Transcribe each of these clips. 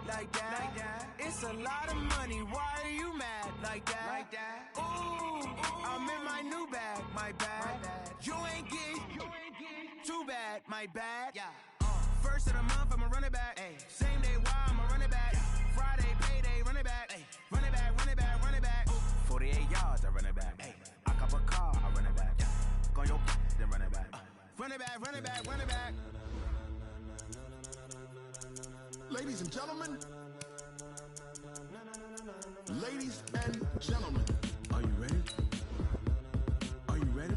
like that. It's a lot of money, why are you mad like that? Ooh, I'm in my new bag, my bad. You ain't get too bad, my bad. First of the month, I'ma run it back. Same day, why I'ma run it back. Friday, payday, run it back. Run it back, run it back, run it back. 48 yards, I run it back. I cop a car, I run it back. Go your then run it back. Run it back, run it back, run it back. Ladies and gentlemen. Ladies and gentlemen. Are you ready? Are you ready?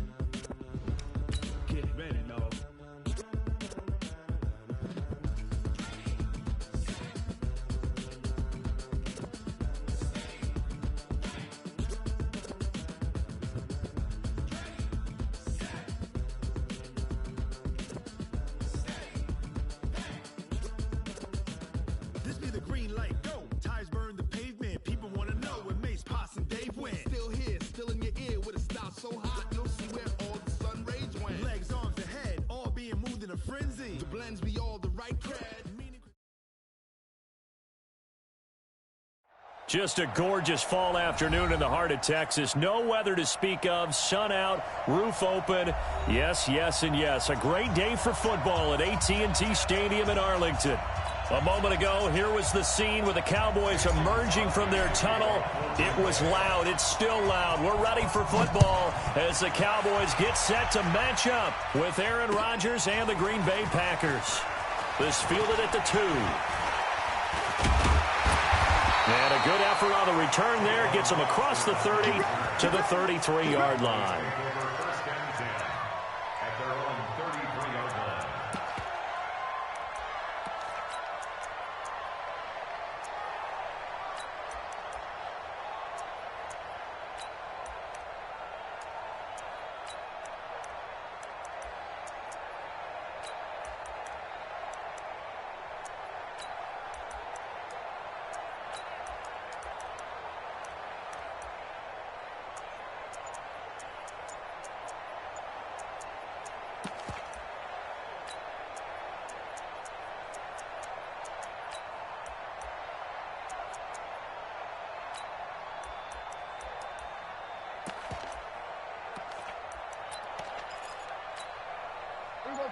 Get ready, dog. This be the green light, go. Tires burn the pavement. People want to know where Mace, Poss, and Dave went. Still here, still in your ear with a style so hot, you'll see where all the sun rays went. Legs, arms, and head, all being moved in a frenzy. The blends be all the right cred. Just a gorgeous fall afternoon in the heart of Texas. No weather to speak of. Sun out, roof open. Yes, yes, and yes. A great day for football at AT&T Stadium in Arlington. A moment ago, here was the scene with the Cowboys emerging from their tunnel. It was loud. It's still loud. We're ready for football as the Cowboys get set to match up with Aaron Rodgers and the Green Bay Packers. This fielded at the 2. And a good effort on the return there. Gets him across the 30 to the 33-yard line.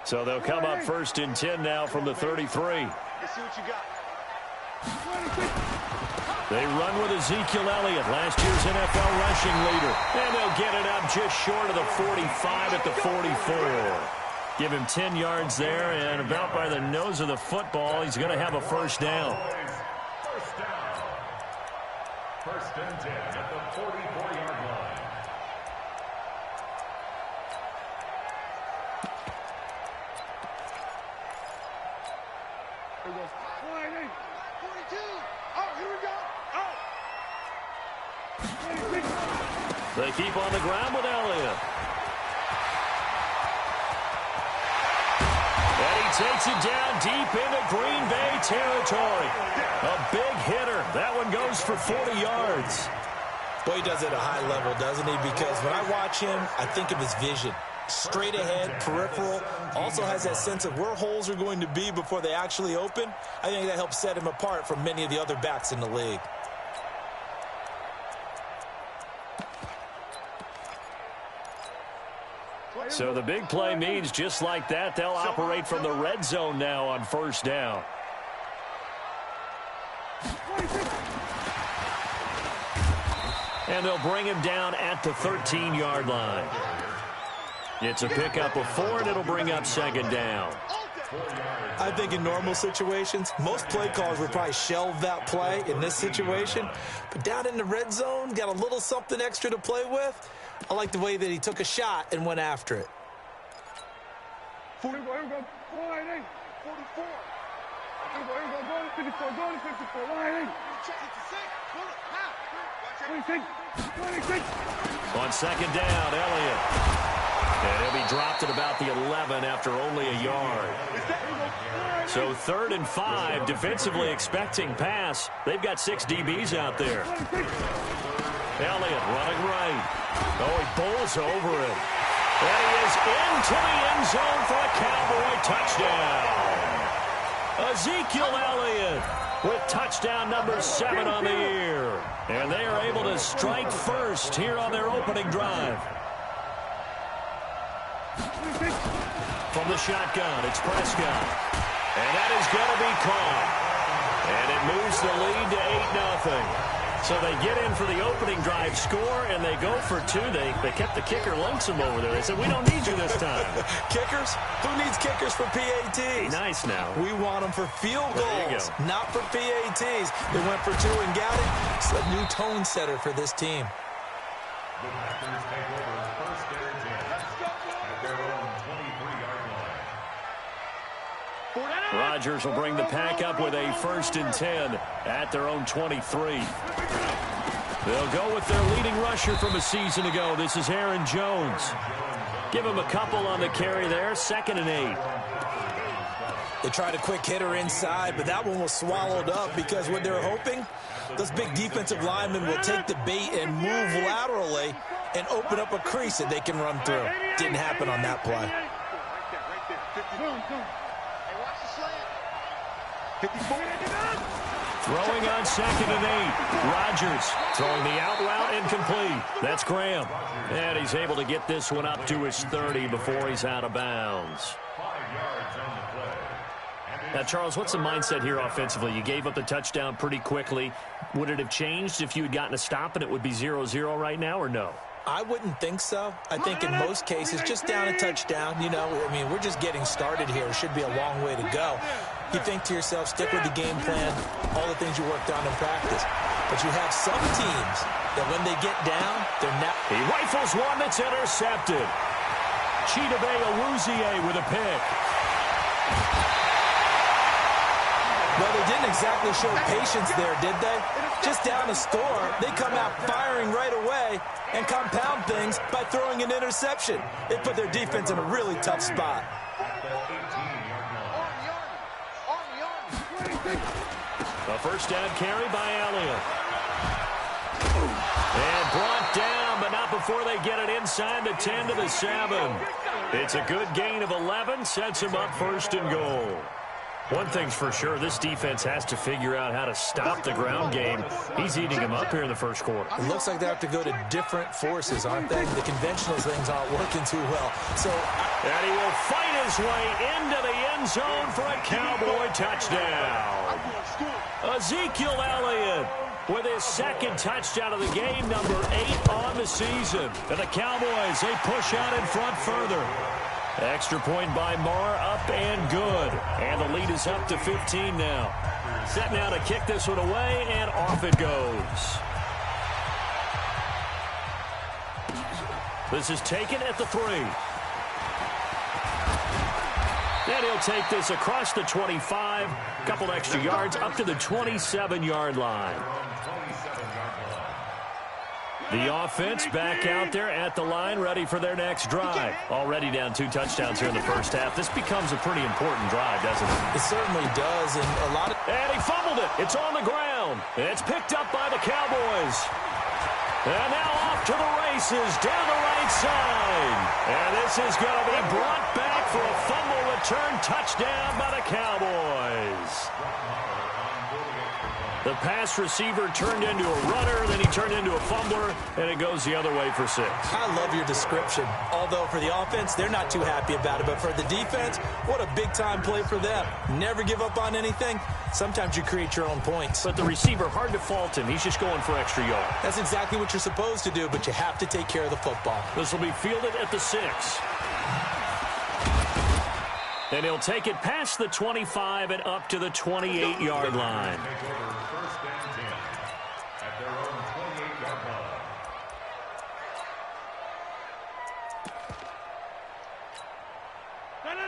So they'll come up first and 10 now from the 33. Let's see what you got. They run with Ezekiel Elliott, last year's NFL rushing leader. And they'll get it up just short of the 45 at the 44. Give him 10 yards there, and about by the nose of the football, he's going to have a first down. First down. First and 10 at the 44-yard line. Here goes. 42. Oh, here we go. Oh. They keep on the ground with Elliott. And he takes it down deep into Green Bay territory. A big hitter. That one goes for 40 yards. Well, he does it at a high level, doesn't he? Because when I watch him, I think of his vision. Straight ahead, peripheral, also has that sense of where holes are going to be before they actually open. I think that helps set him apart from many of the other backs in the league. So the big play means just like that, they'll operate from the red zone now on first down. And they'll bring him down at the 13-yard line. It's a pickup of 4, and it'll bring up second down. I think in normal situations, most play callers would probably shelve that play in this situation. But down in the red zone, got a little something extra to play with. I like the way that he took a shot and went after it. 44. Here we go. 44. Here we go. 54. Go to 54. 26. On second down, Elliott. And he'll be dropped at about the 11 after only a yard. So 3rd and 5, defensively expecting pass. They've got 6 DBs out there. Elliott running right. Oh, he bowls over it. And he is into the end zone for a Cowboy touchdown. Ezekiel Elliott with touchdown number 7 on the year. And they are able to strike first here on their opening drive. From the shotgun, it's Prescott. And that is going to be caught. And it moves the lead to 8-0. So they get in for the opening drive score, and they go for 2. They kept the kicker lonesome over there. They said, we don't need you this time. Kickers? Who needs kickers for PATs? Nice now. We want them for field goals, not for PATs. They went for 2 and got it. It's a new tone setter for this team. The Packers take over first and 10 at their own 23-yard line. Rodgers will bring the Pack up with a first and 10 at their own 23. They'll go with their leading rusher from a season ago. This is Aaron Jones. Give him a couple on the carry there. 2nd and 8. They tried a quick hitter inside, but that one was swallowed up because what they're hoping, those big defensive linemen will take the bait and move laterally and open up a crease that they can run through. Didn't happen on that play. Throwing on 2nd and 8. Rodgers throwing the out route incomplete. That's Graham. And he's able to get this one up to his 30 before he's out of bounds. 5 yards on the play. Now, Charles, what's the mindset here offensively? You gave up the touchdown pretty quickly. Would it have changed if you had gotten a stop and it would be 0-0 right now, or no? I wouldn't think so. I think in most cases, just down a touchdown, we're just getting started here. It should be a long way to go. You think to yourself, stick with the game plan, all the things you worked on in practice. But you have some teams that when they get down, they're not. He rifles one that's intercepted. Chidobe Awuzie with a pick. Well, they didn't exactly show patience there, did they? Just down a score, they come out firing right away and compound things by throwing an interception. It put their defense in a really tough spot. A first down carry by Elliott. And brought down, but not before they get it inside the 10 to the 7. It's a good gain of 11, sets him up 1st and goal. One thing's for sure, this defense has to figure out how to stop the ground game. He's eating him up here in the first quarter. It looks like they have to go to different forces, aren't they? The conventional things aren't working too well. And he will fight his way into the end zone for a Cowboy touchdown. Ezekiel Elliott with his 2nd touchdown of the game, number 8 on the season. And the Cowboys, they push out in front further. Extra point by Marr, up and good. And the lead is up to 15 now. Set now to kick this one away, and off it goes. This is taken at the 3. And he'll take this across the 25, couple extra yards, up to the 27-yard line. The offense back out there at the line, ready for their next drive. Already down 2 touchdowns here in the first half. This becomes a pretty important drive, doesn't it? It certainly does, and a lot of... And he fumbled it. It's on the ground. It's picked up by the Cowboys. And now off to the races down the right side. And this is going to be brought back for a fumble return touchdown by the Cowboys. The pass receiver turned into a runner, then he turned into a fumbler, and it goes the other way for 6. I love your description. Although for the offense, they're not too happy about it. But for the defense, what a big-time play for them. Never give up on anything. Sometimes you create your own points. But the receiver, hard to fault him. He's just going for extra yards. That's exactly what you're supposed to do, but you have to take care of the football. This will be fielded at the 6. And he'll take it past the 25 and up to the 28-yard line.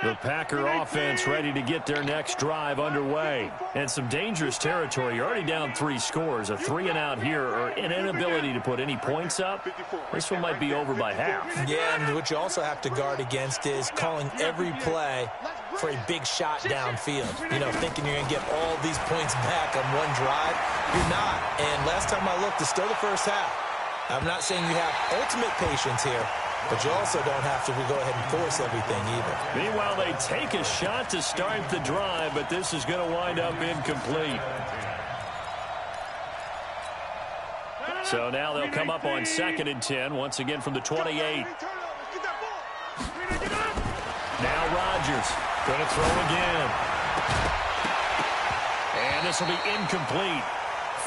The Packer offense ready to get their next drive underway. And some dangerous territory. You're already down 3 scores. A 3-and-out here, or an inability to put any points up. This one might be over by half. Yeah, and what you also have to guard against is calling every play for a big shot downfield. Thinking you're going to get all these points back on one drive. You're not. And last time I looked, it's still the first half. I'm not saying you have ultimate patience here, but you also don't have to go ahead and force everything either. Meanwhile, they take a shot to start the drive, but this is going to wind up incomplete. So now they'll come up on 2nd and 10, once again from the 28. Now Rodgers going to throw again. And this will be incomplete.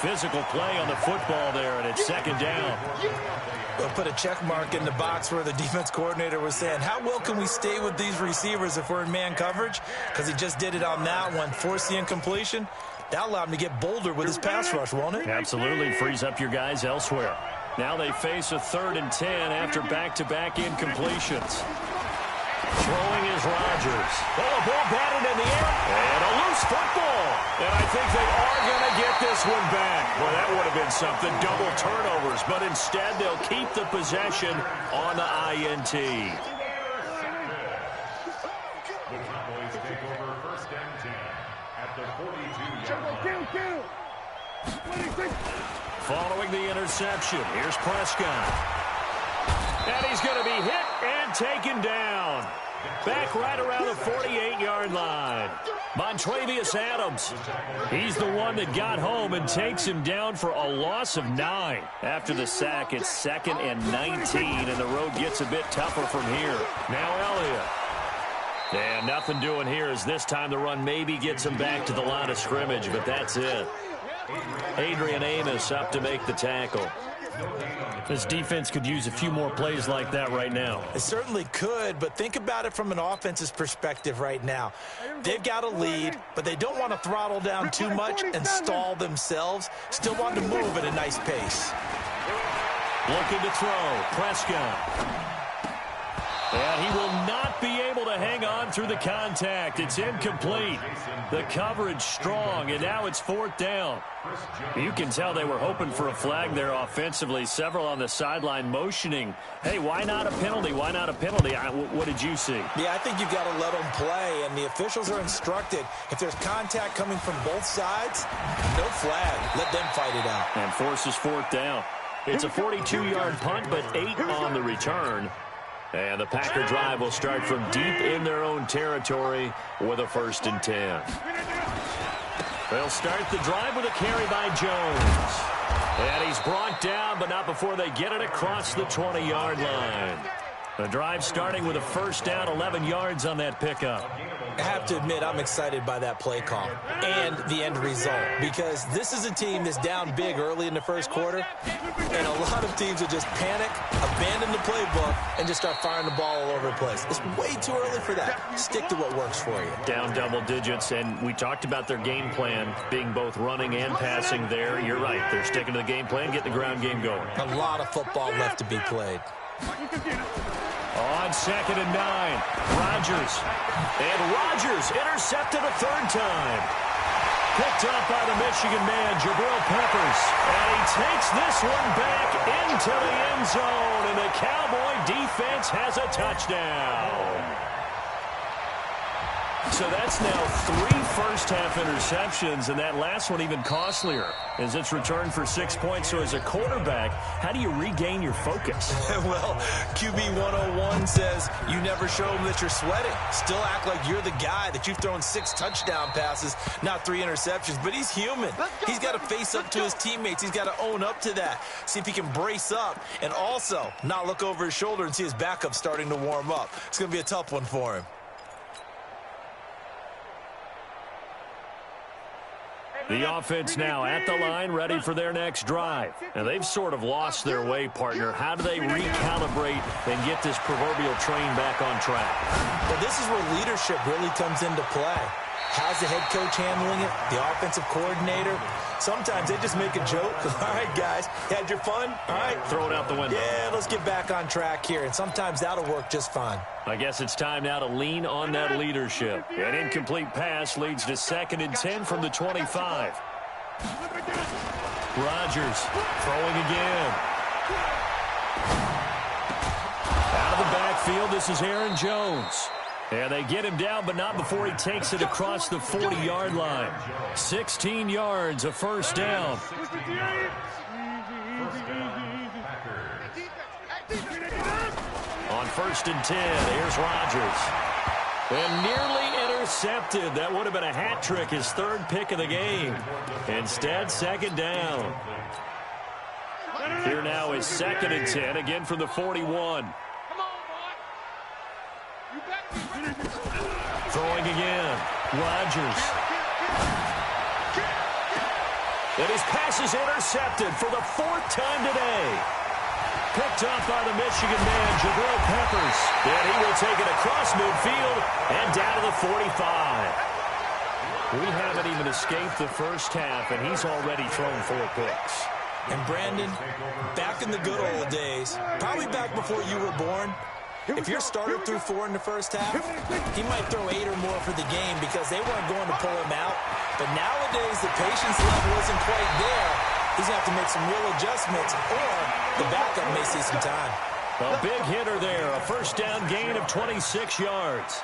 Physical play on the football there, and it's 2nd down. We'll put a check mark in the box where the defense coordinator was saying, how well can we stay with these receivers if we're in man coverage? Because he just did it on that one, forced the incompletion. That allowed him to get bolder with his pass rush, won't it? Absolutely. Frees up your guys elsewhere. Now they face a 3rd and 10 after back-to-back incompletions. Throwing is Rodgers. Oh, a ball batted in the air. And a loose football. And I think they are going to get this one back. Well, that would have been something. Double turnovers. But instead, they'll keep the possession on the INT. The Cowboys take over 1st and 10 at the 42-yard line. Following the interception, here's Prescott. And he's going to be hit and taken down. Back right around the 48-yard line. Montrevious Adams. He's the one that got home and takes him down for a loss of 9. After the sack, it's 2nd and 19, and the road gets a bit tougher from here. Now Elliott. And nothing doing here as this time the run maybe gets him back to the line of scrimmage, but that's it. Adrian Amos up to make the tackle. This defense could use a few more plays like that right now. It certainly could, but think about it from an offense's perspective right now. They've got a lead, but they don't want to throttle down too much and stall themselves. Still want to move at a nice pace. Looking to throw. Prescott. And he will not be able to hang on through the contact. It's incomplete. The coverage strong, and now it's 4th down. You can tell they were hoping for a flag there offensively. Several on the sideline motioning, hey, why not a penalty? Why not a penalty? What did you see? Yeah, I think you've got to let them play, and the officials are instructed. If there's contact coming from both sides, no flag. Let them fight it out. And forces 4th down. It's a 42-yard punt, but 8 on the return. And the Packer drive will start from deep in their own territory with a 1st and 10. They'll start the drive with a carry by Jones. And he's brought down, but not before they get it across the 20-yard line. The drive starting with a 1st down, 11 yards on that pickup. I have to admit, I'm excited by that play call and the end result, because this is a team that's down big early in the 1st quarter, and a lot of teams will just panic, abandon the playbook, and just start firing the ball all over the place. It's way too early for that. Stick to what works for you. Down double digits, and we talked about their game plan being both running and passing there. You're right. They're sticking to the game plan, getting the ground game going. A lot of football left to be played. On 2nd and 9, Rodgers. And Rodgers intercepted a 3rd time. Picked up by the Michigan man, Jabril Peppers. And he takes this one back into the end zone. And the Cowboy defense has a touchdown. So that's now 3 first-half interceptions, and that last one even costlier as it's returned for 6 points. So as a quarterback, how do you regain your focus? Well, QB 101 says you never show them that you're sweating. Still act like you're the guy, that you've thrown 6 touchdown passes, not 3 interceptions. But he's human. He's got to face up to his teammates. He's got to own up to that. See if he can brace up and also not look over his shoulder and see his backup starting to warm up. It's going to be a tough one for him. The offense now at the line, ready for their next drive. And they've sort of lost their way, partner. How do they recalibrate and get this proverbial train back on track? Well, this is where leadership really comes into play. How's the head coach handling it? The offensive coordinator? Sometimes they just make a joke. All right, guys, had your fun? All right. Throw it out the window. Yeah, let's get back on track here. And sometimes that'll work just fine. I guess it's time now to lean on that leadership. An incomplete pass leads to 2nd and 10 from the 25. Rodgers throwing again. Out of the backfield, this is Aaron Jones. And they get him down, but not before he takes it across the 40-yard line. 16 yards, a 1st down. On 1st and 10, here's Rodgers. And nearly intercepted. That would have been a hat trick, his 3rd pick of the game. Instead, 2nd down. Here now is 2nd and 10, again from the 41. Come on, boy. You better be ready. Throwing again. Rodgers. And his pass is intercepted for the 4th time today. Picked up by the Michigan man, Jabril Peppers. And he will take it across midfield and down to the 45. We haven't even escaped the first half, and he's already thrown 4 picks. And Brandon, back in the good old days, probably back before you were born, if your starter threw 4 in the first half, he might throw 8 or more for the game because they weren't going to pull him out. But nowadays, the patience level isn't quite there. He's going to have to make some real adjustments, or the backup may see some time. A big hitter there, a first down gain of 26 yards.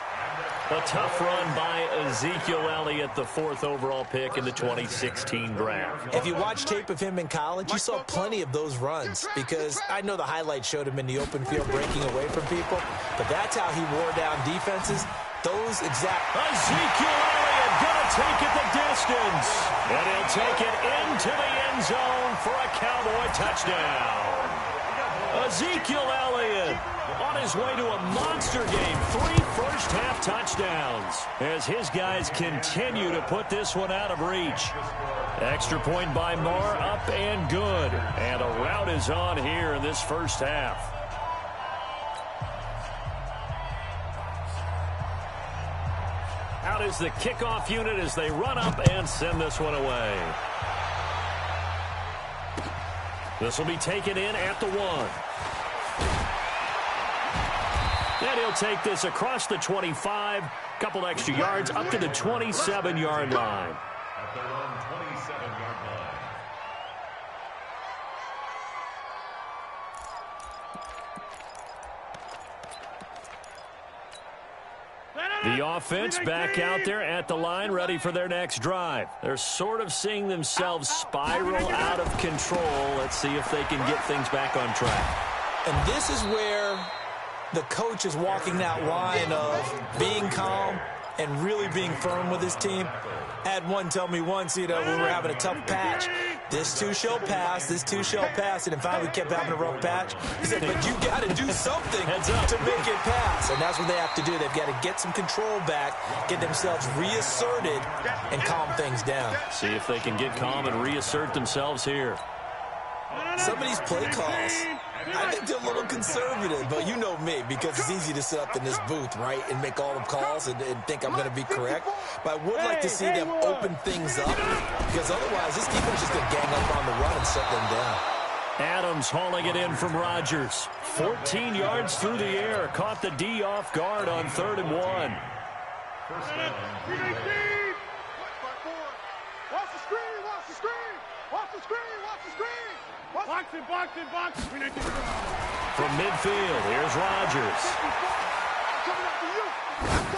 A tough run by Ezekiel Elliott, the 4th overall pick in the 2016 draft. If you watch tape of him in college, you saw plenty of those runs because I know the highlights showed him in the open field breaking away from people, but that's how he wore down defenses. Those exact... Ezekiel Elliott gonna take it the distance. And he'll take it into the end zone for a Cowboy touchdown. Ezekiel Elliott on his way to a monster game. 3 first-half touchdowns as his guys continue to put this one out of reach. Extra point by Marr, up and good. And a rout is on here in this first half. Out is the kickoff unit as they run up and send this one away. This will be taken in at the 1. And he'll take this across the 25, couple extra yards up to the 27-yard line. At their own 27-yard line. The offense back out there at the line, ready for their next drive. They're sort of seeing themselves spiral out of control. Let's see if they can get things back on track. And this is where the coach is walking that line of being calm and really being firm with his team. I had one tell me once, when we were having a tough patch, this too shall pass, this too shall pass, and finally we kept having a rough patch. He said, but you got to do something to make it pass, and that's what they have to do. They've got to get some control back, get themselves reasserted, and calm things down. See if they can get calm and reassert themselves here. Some of these play calls, I think they're a little conservative, but you know me, because it's easy to sit up in this booth, right, and make all the calls and think I'm going to be correct. But I would like to see them open things up, because otherwise this defense is going to gang up on the run and shut them down. Adams hauling it in from Rodgers. 14 yards through the air. Caught the D off guard on 3rd and 1. First down, Green Bay. Watch the screen, watch the screen, watch the screen, watch the screen. Box it, box it, box it. From midfield, here's Rodgers.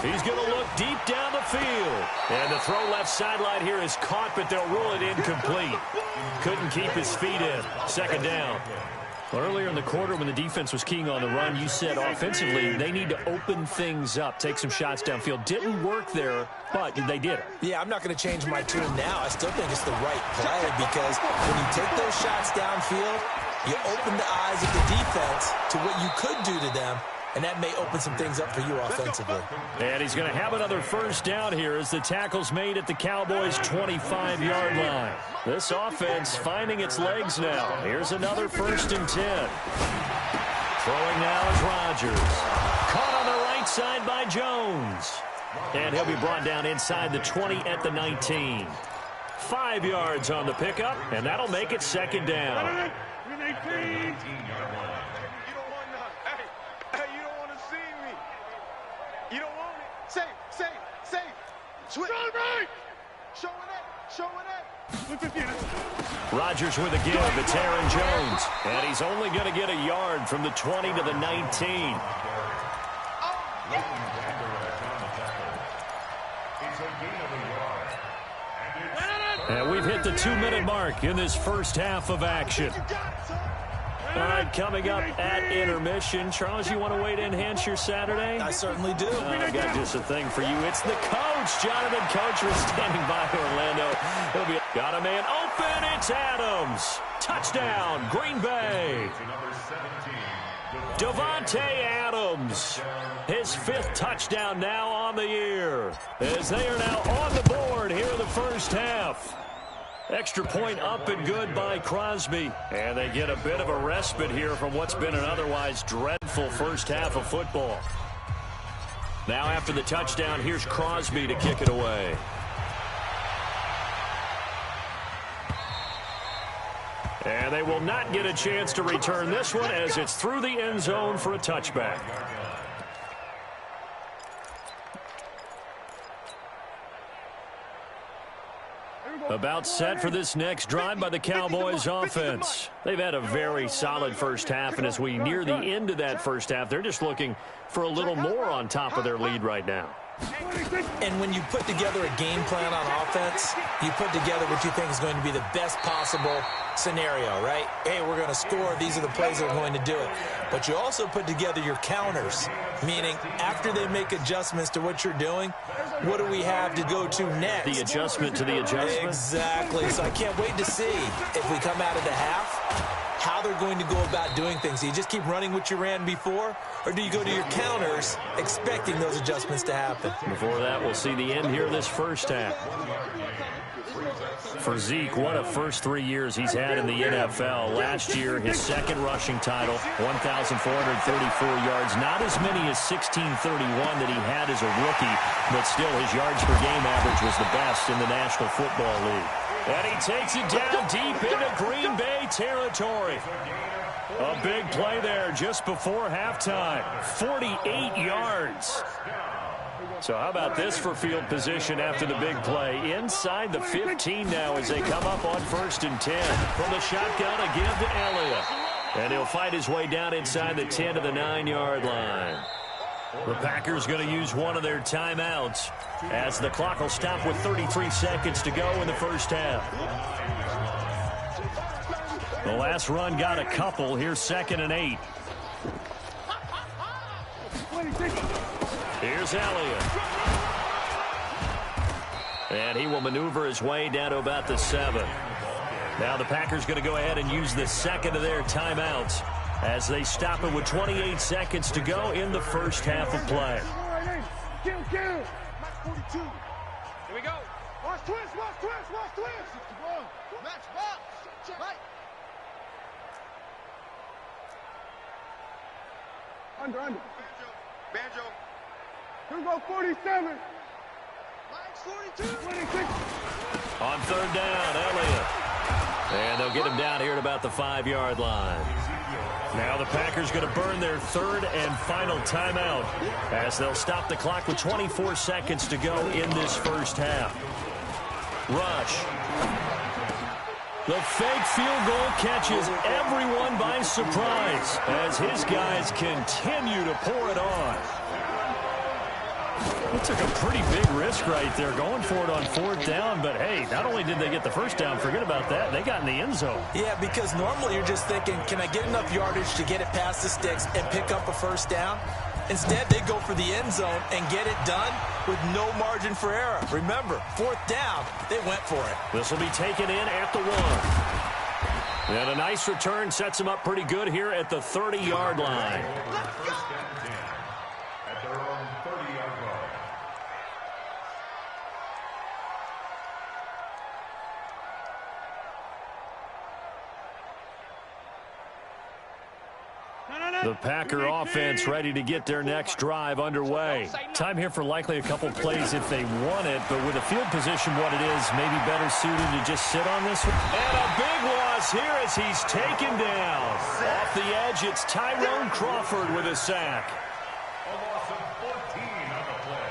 He's going to look deep down the field. And the throw left sideline here is caught, but they'll rule it incomplete. Couldn't keep his feet in. 2nd down. Earlier in the quarter when the defense was keying on the run, you said offensively they need to open things up, take some shots downfield. Didn't work there, but they did it. Yeah, I'm not going to change my tune now. I still think it's the right play because when you take those shots downfield, you open the eyes of the defense to what you could do to them, and that may open some things up for you offensively. And he's going to have another first down here as the tackle's made at the Cowboys' 25-yard line. This offense finding its legs now. Here's another 1st and 10. Throwing now is Rodgers. Caught on the right side by Jones. And he'll be brought down inside the 20 at the 19. 5 yards on the pickup, and that'll make it 2nd down. Rodgers with a give. It's Aaron Jones. And he's only going to get a yard from the 20 to the 19. And we've hit the 2-minute mark in this first half of action. All right, coming up at intermission. Charles, you want to wait to enhance your Saturday? I certainly do. I've got just a thing for you. It's the coach. Jonathan Coach was standing by Orlando. He'll be got a man open. open. It's Adams. Touchdown, Green Bay. Davante Adams, his 5th touchdown now on the year, as they are now on the board here in the first half. Extra point up and good by Crosby, and they get a bit of a respite here from what's been an otherwise dreadful first half of football. Now after the touchdown, here's Crosby to kick it away. And they will not get a chance to return this one as it's through the end zone for a touchback. About set for this next drive by the Cowboys offense. They've had a very solid first half, and as we near the end of that first half, they're just looking for a little more on top of their lead right now. And when you put together a game plan on offense, you put together what you think is going to be the best possible scenario, right? Hey, we're going to score. These are the plays that are going to do it. But you also put together your counters, meaning after they make adjustments to what you're doing, what do we have to go to next? The adjustment to the adjustment? Exactly. So I can't wait to see if we come out of the half, how they're going to go about doing things. Do you just keep running what you ran before, or do you go to your counters expecting those adjustments to happen? Before that, we'll see the end here this first half. For Zeke, what a first 3 years he's had in the NFL. Last year, his 2nd rushing title, 1,434 yards. Not as many as 1,631 that he had as a rookie, but still his yards per game average was the best in the National Football League. And he takes it down deep into Green Bay territory. A big play there just before halftime. 48 yards. So how about this for field position after the big play? Inside the 15 now as they come up on 1st and 10. From the shotgun, a give to Elliott. And he'll fight his way down inside the 10 to the 9-yard line. The Packers going to use one of their timeouts as the clock will stop with 33 seconds to go in the first half. The last run got a couple. Here's 2nd and 8. Here's Elliott. And he will maneuver his way down to about the 7. Now the Packers going to go ahead and use the 2nd of their timeouts as they stop it with 28 seconds to go in the first half of play. Here we go. Watch twist, watch twist, watch twist. Match box. Right. Under. Banjo. Here we go, 47. Max 42. 26. On 3rd down, Elliott. And they'll get him down here at about the 5-yard line. Now the Packers going to burn their 3rd and final timeout as they'll stop the clock with 24 seconds to go in this first half. Rush. The fake field goal catches everyone by surprise as his guys continue to pour it on. They took a pretty big risk right there going for it on 4th down, but hey, not only did they get the first down, forget about that, they got in the end zone. Yeah, because normally you're just thinking, can I get enough yardage to get it past the sticks and pick up a first down? Instead, they go for the end zone and get it done with no margin for error. Remember, 4th down, they went for it. This will be taken in at the 1. And a nice return sets them up pretty good here at the 30-yard line. At their own 30-yard line. The Packer offense ready to get their next drive underway. Time here for likely a couple plays if they want it, but with the field position what it is, maybe better suited to just sit on this one. And a big loss here as he's taken down. Off the edge, it's Tyrone Crawford with a sack. A loss of 14 on the play.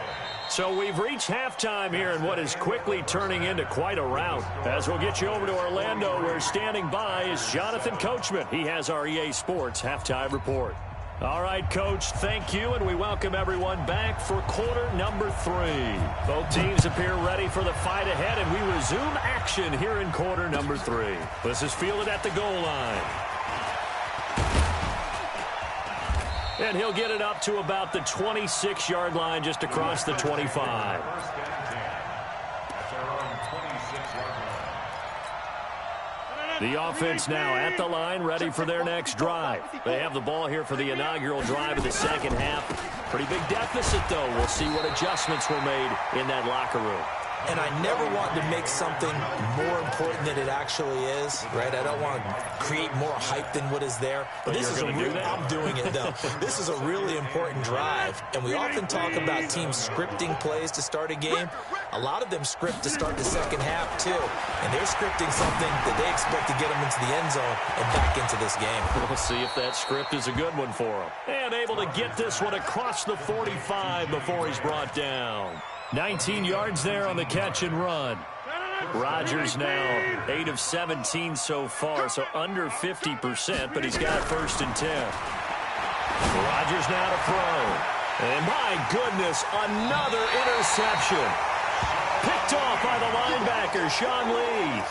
So we've reached halftime here in what is quickly turning into quite a rout. As we'll get you over to Orlando, where standing by is Jonathan Coachman. He has our EA Sports halftime report. All right, Coach, thank you, and we welcome everyone back for quarter number 3. Both teams appear ready for the fight ahead, and we resume action here in quarter number 3. This is fielded at the goal line. And he'll get it up to about the 26-yard line, just across the 25. 1st and 10. At their own 26-yard line. The offense now at the line, ready for their next drive. They have the ball here for the inaugural drive of the second half. Pretty big deficit, though. We'll see what adjustments were made in that locker room. And I never want to make something more important than it actually is, right? I don't want to create more hype than what is there. But this is I'm doing it, though. This is a really important drive. And we often talk about teams scripting plays to start a game. A lot of them script to start the second half, too. And they're scripting something that they expect to get them into the end zone and back into this game. We'll see if that script is a good one for them. And able to get this one across the 45 before he's brought down. 19 yards there on the catch and run. Rodgers now 8 of 17 so far, so under 50%, but he's got it 1st and 10. Rodgers now to throw. And my goodness, another interception. Picked off by the linebacker, Sean Lee.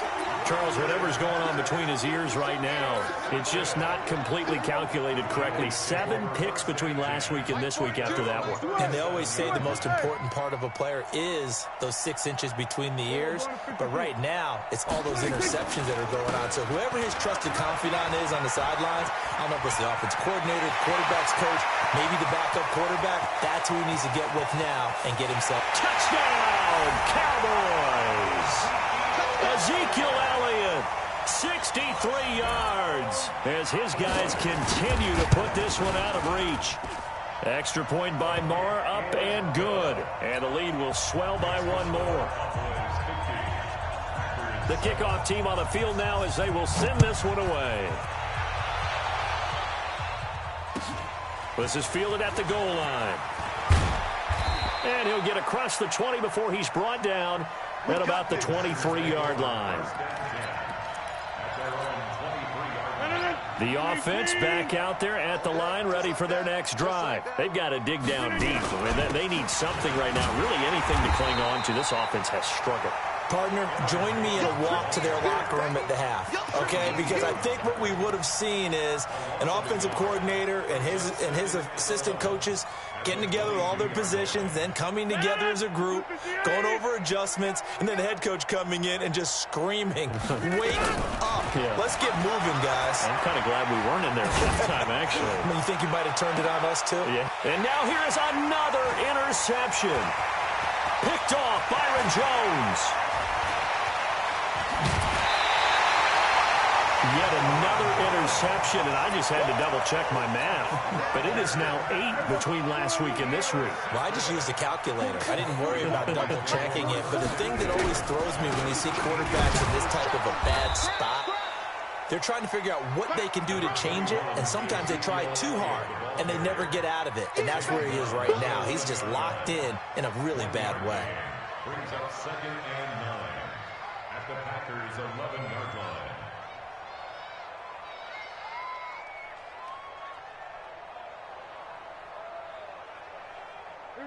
Charles, whatever's going on between his ears right now, it's just not completely calculated correctly. 7 picks between last week and this week after that one. And they always say the most important part of a player is those 6 inches between the ears. But right now, it's all those interceptions that are going on. So whoever his trusted confidant is on the sidelines, I don't know if it's the offense coordinator, the quarterback's coach, maybe the backup quarterback, that's who he needs to get with now and get himself. Touchdown, Cowboys! Ezekiel Elliott, 63 yards, as his guys continue to put this one out of reach. Extra point by Moore, up and good. And the lead will swell by 1 more. The kickoff team on the field now as they will send this one away. This is fielded at the goal line. And he'll get across the 20 before he's brought down at about the 23-yard line. The offense back out there at the line, ready for their next drive. They've got to dig down deep. I mean, they need something right now, really anything to cling on to. This offense has struggled. Partner, join me in a walk to their locker room at the half, okay? Because I think what we would have seen is an offensive coordinator and his assistant coaches getting together with all their positions, then coming together as a group, going over adjustments, and then the head coach coming in and just screaming, wake up. Yeah. Let's get moving, guys. I'm kind of glad we weren't in there that time, actually. I mean, you think you might have turned it on us, too? Yeah. And now here is another interception. Picked off Byron Jones. Yet another interception, and I just had to double-check my math. But it is now 8 between last week and this week. Well, I just used a calculator. I didn't worry about double-checking it. But the thing that always throws me when you see quarterbacks in this type of a bad spot, they're trying to figure out what they can do to change it, and sometimes they try too hard, and they never get out of it. And that's where he is right now. He's just locked in a really bad way. Brings up 2nd and 9 at the Packers' 11-yard line.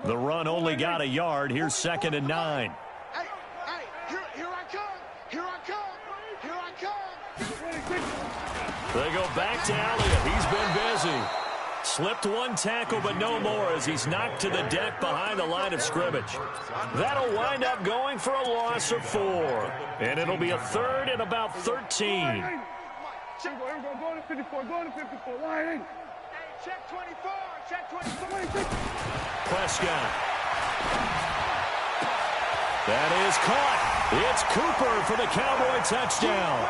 The run only got a yard. Here's 2nd and 9. Hey, here I come. Here I come. Here I come. They go back to Elliott. He's been busy. Slipped 1 tackle, but no more as he's knocked to the deck behind the line of scrimmage. That'll wind up going for a loss of 4. And it'll be a 3rd and about 13. Check 54, go to 54, line in. Check 24, check 24. Prescott. That is caught. It's Cooper for the Cowboy touchdown.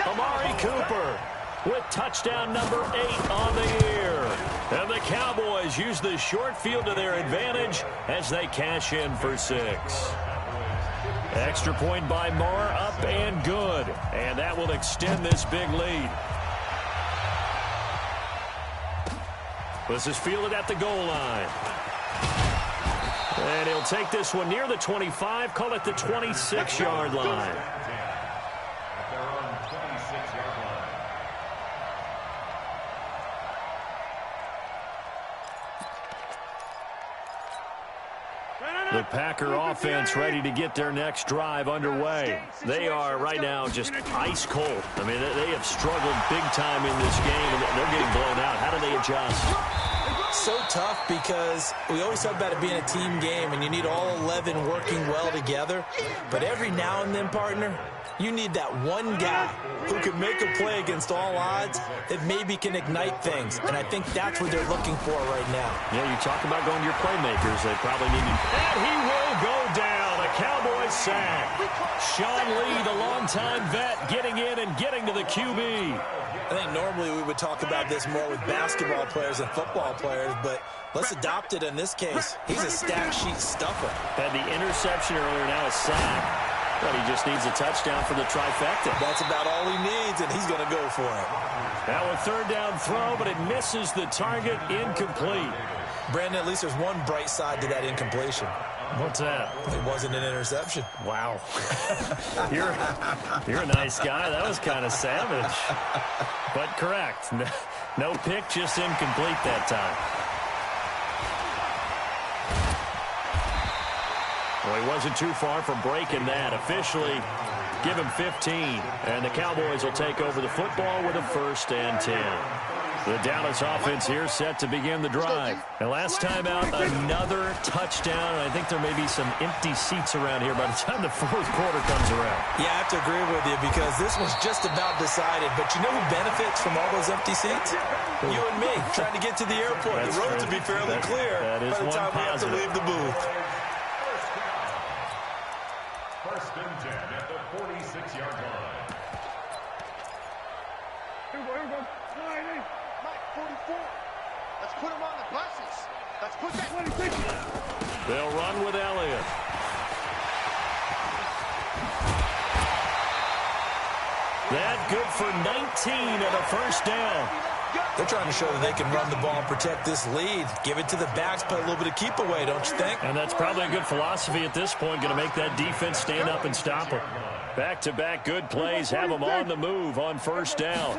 Amari Cooper with touchdown number 8 on the year. And the Cowboys use the short field to their advantage as they cash in for 6. Extra point by Moore, up and good. And that will extend this big lead. This is fielded at the goal line. And he'll take this one near the 25, call it the 26-yard line. The Packer offense ready to get their next drive underway. They are right now just ice cold. I mean, they have struggled big time in this game, and they're getting blown out. How do they adjust? So tough because we always talk about it being a team game, and you need all 11 working well together. But every now and then, partner, You need that one guy who can make a play against all odds that maybe can ignite things. And I think that's what they're looking for right now. Yeah, you talk about going to your playmakers. They probably need to. And he will go down. A Cowboys sack. Sean Lee, the longtime vet, getting in and getting to the QB. I think normally we would talk about this more with basketball players and football players, but let's adopt it in this case. He's a stat sheet stuffer. Had the interception earlier, now a sack. But he just needs a touchdown for the trifecta. That's about all he needs, and he's going to go for it. Now a third down throw, but it misses the target. Incomplete. Brandon, at least there's one bright side to that incompletion. What's that? It wasn't an interception. Wow. You're a nice guy. That was kind of savage. But correct. No pick, just incomplete that time. Well, he wasn't too far from breaking that. Officially, give him 15. And the Cowboys will take over the football with a 1st and 10. The Dallas offense here set to begin the drive. And last time out, another touchdown. I think there may be some empty seats around here by the time the 4th quarter comes around. Yeah, I have to agree with you because this was just about decided. But you know who benefits from all those empty seats? You and me, trying to get to the airport. The roads would be fairly clear that is by the time we have to leave the booth. First and 10 at the 46-yard line. Here we go. Mike, 44. Let's put him on the buses. Let's put that 26. They'll run with Elliott. That good for 19 and a 1st down. They're trying to show that they can run the ball and protect this lead. Give it to the backs, play a little bit of keep away, don't you think? And that's probably a good philosophy at this point, going to make that defense stand up and stop them. Back-to-back good plays, have them on the move on 1st down.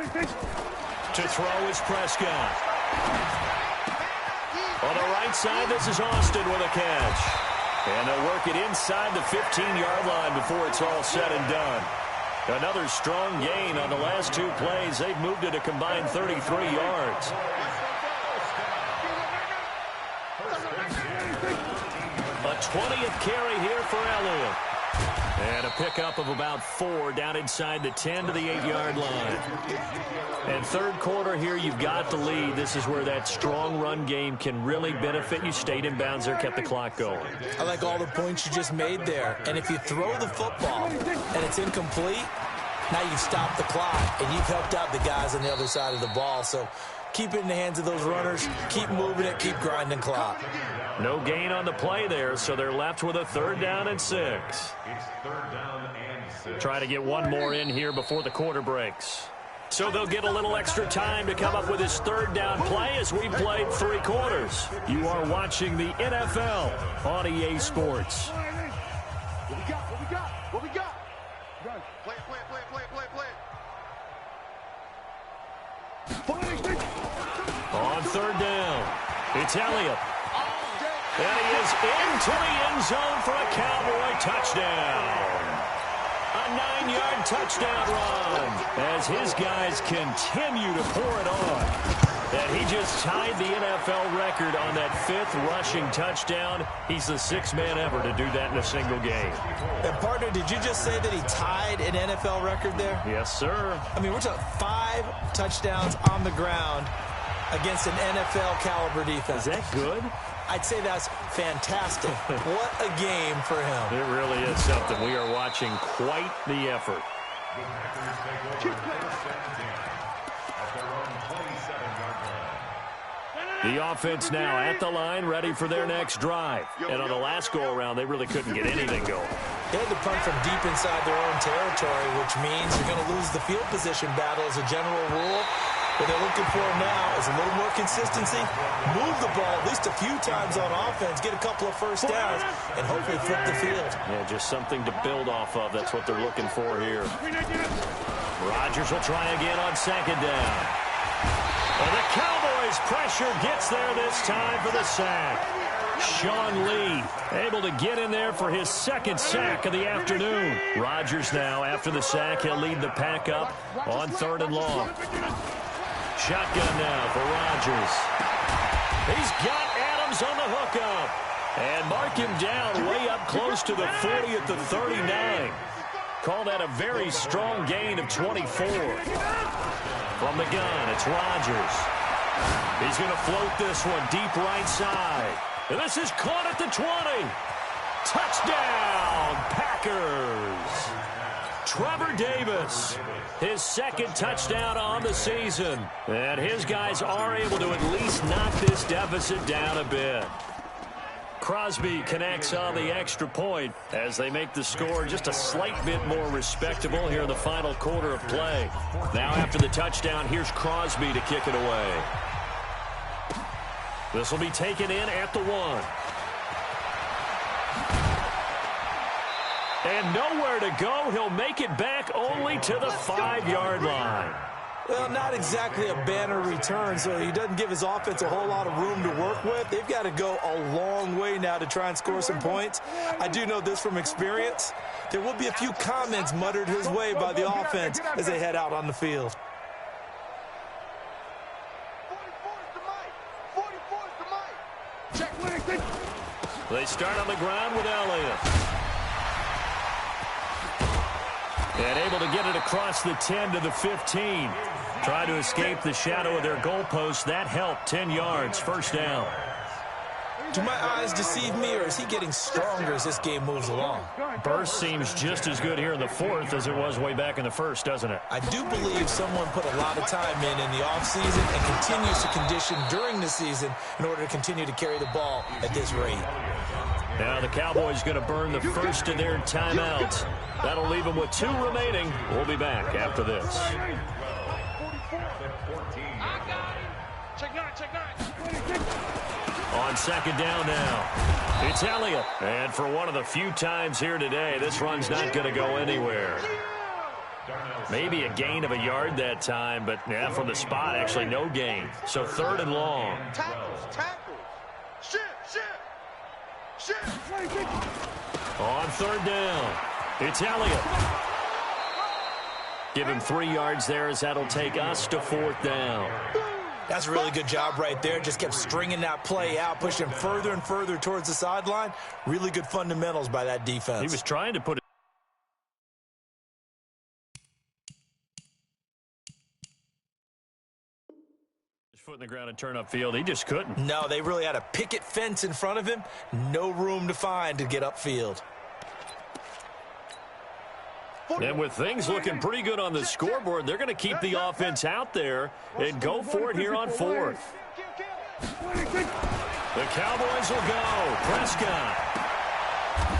To throw is Prescott. On the right side, this is Austin with a catch. And they'll work it inside the 15-yard line before it's all said and done. Another strong gain on the last 2 plays. They've moved it a combined 33 yards. A 20th carry here for Elliott. And a pickup of about 4 down inside the 10 to the 8-yard line. And 3rd quarter here, you've got the lead. This is where that strong run game can really benefit you. Stayed in bounds there, kept the clock going. I like all the points you just made there. And if you throw the football and it's incomplete, now you've stopped the clock and you've helped out the guys on the other side of the ball. So keep it in the hands of those runners. Keep moving it. Keep grinding clock. No gain on the play there, so they're left with a 3rd down and 6. It's 3rd down and 6. Try to get one more in here before the quarter breaks. So they'll get a little extra time to come up with his 3rd down play as we've played 3 quarters. You are watching the NFL on EA Sports. What we got? What we got? What we got? Play it, play it, play it, play it, play it, play it. On 3rd down, it's Elliott. And he is into the end zone for a Cowboy touchdown. A 9-yard touchdown run as his guys continue to pour it on. And he just tied the NFL record on that 5th rushing touchdown. He's the 6th man ever to do that in a single game. And partner, did you just say that he tied an NFL record there? Yes, sir. I mean, we're talking 5 touchdowns on the ground against an NFL caliber defense. Is that good? I'd say that's fantastic. What a game for him. It really is something. We are watching quite the effort. The Packers take over 1st and 10 at their own 27-yard line. The offense now at the line, ready for their next drive. And on the last go-around, they really couldn't get anything going. They had to punt from deep inside their own territory, which means you're going to lose the field position battle as a general rule. What they're looking for now is a little more consistency, move the ball at least a few times on offense, get a couple of 1st downs, and hopefully flip the field. Yeah, just something to build off of. That's what they're looking for here. Rodgers will try again on 2nd down. And the Cowboys' pressure gets there this time for the sack. Sean Lee able to get in there for his 2nd sack of the afternoon. Rodgers now, after the sack, he'll lead the pack up on 3rd and long. Shotgun now for Rodgers. He's got Adams on the hookup. And mark him down way up close to the 40 at the 39. call that a very strong gain of 24. From the gun, it's Rodgers. He's going to float this one deep right side. And this is caught at the 20. Touchdown, Packers. Trevor Davis, his second touchdown on the season. And his guys are able to at least knock this deficit down a bit. Crosby connects on the extra point as they make the score just a slight bit more respectable here in the final quarter of play. Now after the touchdown, here's Crosby to kick it away. This will be taken in at the 1. And nowhere to go. He'll make it back only to the 5-yard line. Well, not exactly a banner return, so he doesn't give his offense a whole lot of room to work with. They've got to go a long way now to try and score some points. I do know this from experience. There will be a few comments muttered his way by the offense as they head out on the field. 44's the mic. Check. They start on the ground with Elliott. And able to get it across the 10 to the 15. Trying to escape the shadow of their goalpost. That helped. 10 yards. First down. Do my eyes deceive me, or is he getting stronger as this game moves along? Burst seems just as good here in the 4th as it was way back in the 1st, doesn't it? I do believe someone put a lot of time in the offseason and continues to condition during the season in order to continue to carry the ball at this rate. Now the Cowboys going to burn the first of their timeouts. That'll leave them with 2 remaining. We'll be back after this. Check 9. On second down now, it's Elliott. And for one of the few times here today, this run's not going to go anywhere. Maybe a gain of a yard that time, but yeah, from the spot, actually no gain. So 3rd and long. Tackles. Shit. On 3rd down, it's Elliott. Give him 3 yards there as that'll take us to 4th down. That's a really good job right there. Just kept stringing that play out, pushing further and further towards the sideline. Really good fundamentals by that defense. He was trying to put his foot in the ground and turn upfield. He just couldn't. No, they really had a picket fence in front of him. No room to find to get upfield. And with things looking pretty good on the scoreboard, they're going to keep the offense out there and go for it here on 4th. The Cowboys will go. Prescott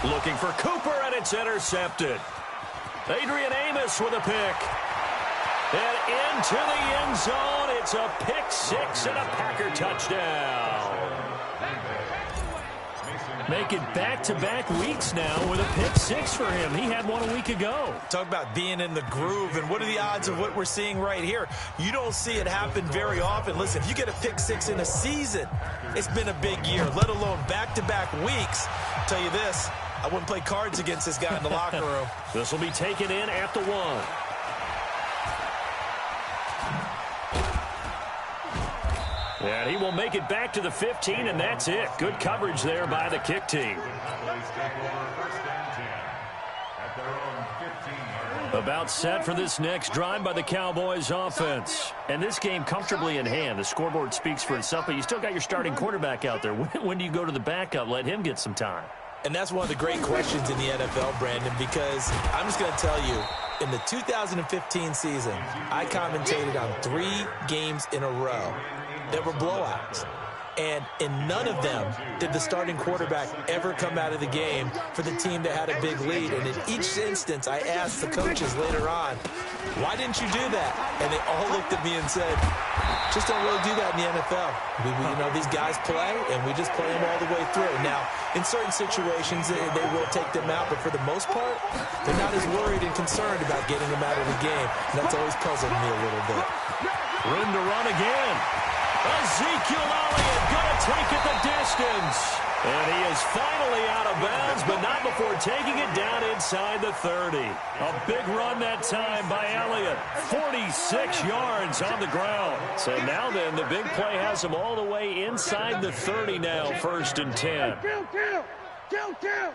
looking for Cooper, and it's intercepted. Adrian Amos with a pick. And into the end zone. It's a pick 6 and a Packer touchdown. Make it back-to-back weeks now with a pick 6 for him. He had one a week ago. Talk about being in the groove, and what are the odds of what we're seeing right here? You don't see it happen very often. Listen, if you get a pick 6 in a season, it's been a big year, let alone back-to-back weeks. I'll tell you this, I wouldn't play cards against this guy in the locker room. This will be taken in at the 1. And he will make it back to the 15, and that's it. Good coverage there by the kick team. About set for this next drive by the Cowboys offense. And this game comfortably in hand. The scoreboard speaks for itself, but you still got your starting quarterback out there. When do you go to the backup? Let him get some time. And that's one of the great questions in the NFL, Brandon, because I'm just going to tell you, in the 2015 season, I commentated on 3 games in a row that were blowouts. And in none of them did the starting quarterback ever come out of the game for the team that had a big lead. And in each instance, I asked the coaches later on, why didn't you do that? And they all looked at me and said, just don't really do that in the NFL. You know, these guys play, and we just play them all the way through. Now, in certain situations, they will take them out, but for the most part, they're not as worried and concerned about getting them out of the game. And that's always puzzled me a little bit. Room to run again. Ezekiel Elliott going to take it the distance. And he is finally out of bounds, but not before taking it down inside the 30. A big run that time by Elliott. 46 yards on the ground. So now then, the big play has him all the way inside the 30 now, 1st and 10. Count.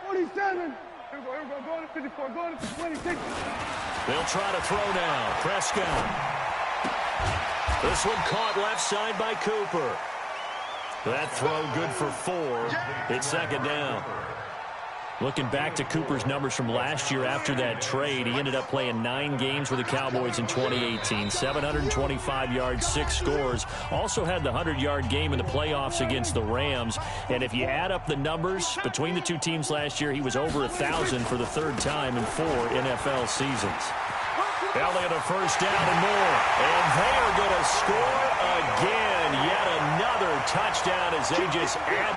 47. Here we go. Go to 54. Go to 20. Take it. They'll try to throw now. Prescott. This one caught left side by Cooper. That throw good for 4. It's second down. Looking back to Cooper's numbers from last year after that trade, he ended up playing 9 games with the Cowboys in 2018. 725 yards, 6 scores. Also had the 100-yard game in the playoffs against the Rams. And if you add up the numbers between the two teams last year, he was over 1,000 for the 3rd time in 4 NFL seasons. Elliott a first down and more. And they are going to score again. Yet another touchdown as they just add